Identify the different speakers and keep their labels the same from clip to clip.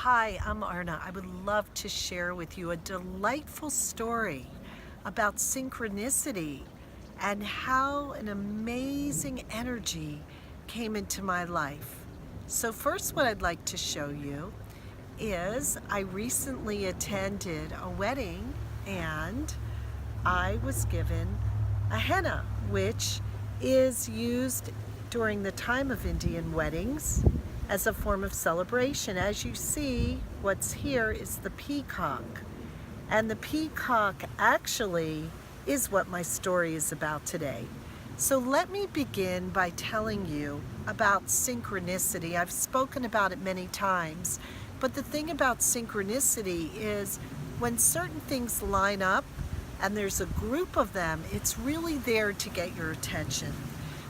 Speaker 1: Hi, I'm Arna. I would love to share with you a delightful story about synchronicity and how an amazing energy came into my life. So first, what I'd like to show you is I recently attended a wedding and I was given a henna, which is used during the time of Indian weddings as a form of celebration. As you see, what's here is the peacock. And the peacock actually is what my story is about today. So let me begin by telling you about synchronicity. I've spoken about it many times, but the thing about synchronicity is when certain things line up and there's a group of them, it's really there to get your attention.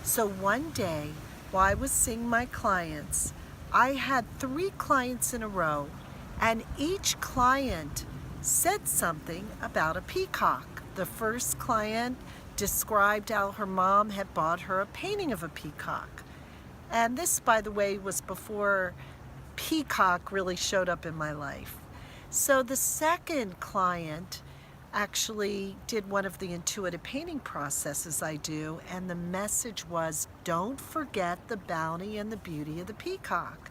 Speaker 1: So one day, while I was seeing my clients, I had 3 clients in a row, and each client said something about a peacock. The first client described how her mom had bought her a painting of a peacock. And this, by the way, was before peacock really showed up in my life. So the second client actually did one of the intuitive painting processes I do, and the message was, don't forget the bounty and the beauty of the peacock.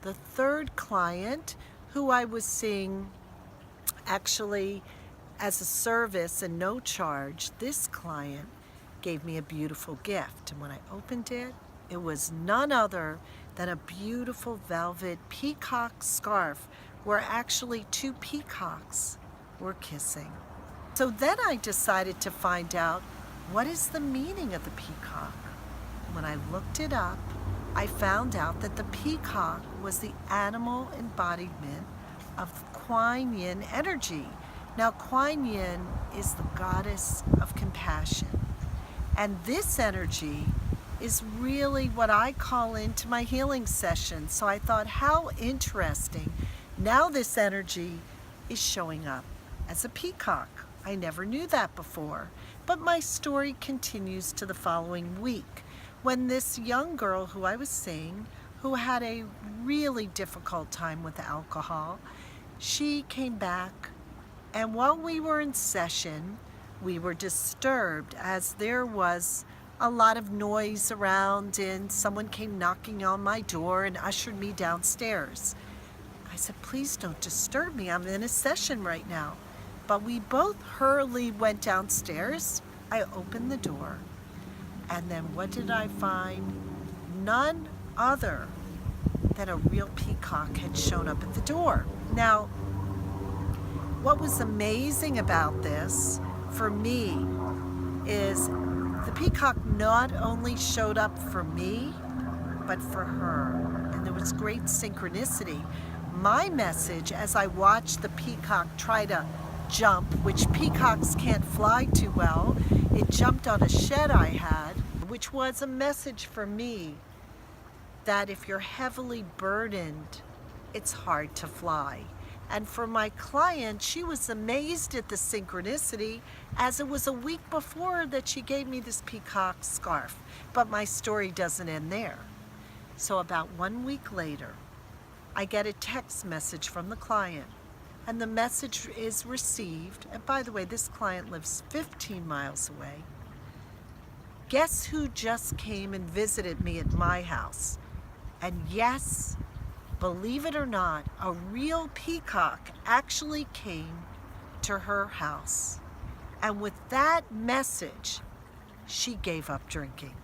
Speaker 1: The third client, who I was seeing actually as a service and no charge, this client gave me a beautiful gift. And when I opened it, it was none other than a beautiful velvet peacock scarf where actually 2 peacocks were kissing. So then I decided to find out, what is the meaning of the peacock? When I looked it up, I found out that the peacock was the animal embodiment of Kuan Yin energy. Now, Kuan Yin is the goddess of compassion. And this energy is really what I call into my healing session. So I thought, how interesting. Now this energy is showing up as a peacock. I never knew that before. But my story continues to the following week, when this young girl who I was seeing, who had a really difficult time with alcohol, she came back, and while we were in session, we were disturbed as there was a lot of noise around and someone came knocking on my door and ushered me downstairs. I said, please don't disturb me. I'm in a session right now. But we both hurriedly went downstairs. I opened the door. And then what did I find? None other than a real peacock had shown up at the door. Now, what was amazing about this for me is the peacock not only showed up for me, but for her. And there was great synchronicity. My message, as I watched the peacock try to jump, which peacocks can't fly too well, it jumped on a shed I had, which was a message for me that if you're heavily burdened, it's hard to fly. And for my client, she was amazed at the synchronicity, as it was a week before that she gave me this peacock scarf. But my story doesn't end there. So about 1 week later, I get a text message from the client, and the message is received. And by the way, this client lives 15 miles away. Guess who just came and visited me at my house? And yes, believe it or not, a real peacock actually came to her house. And with that message, she gave up drinking.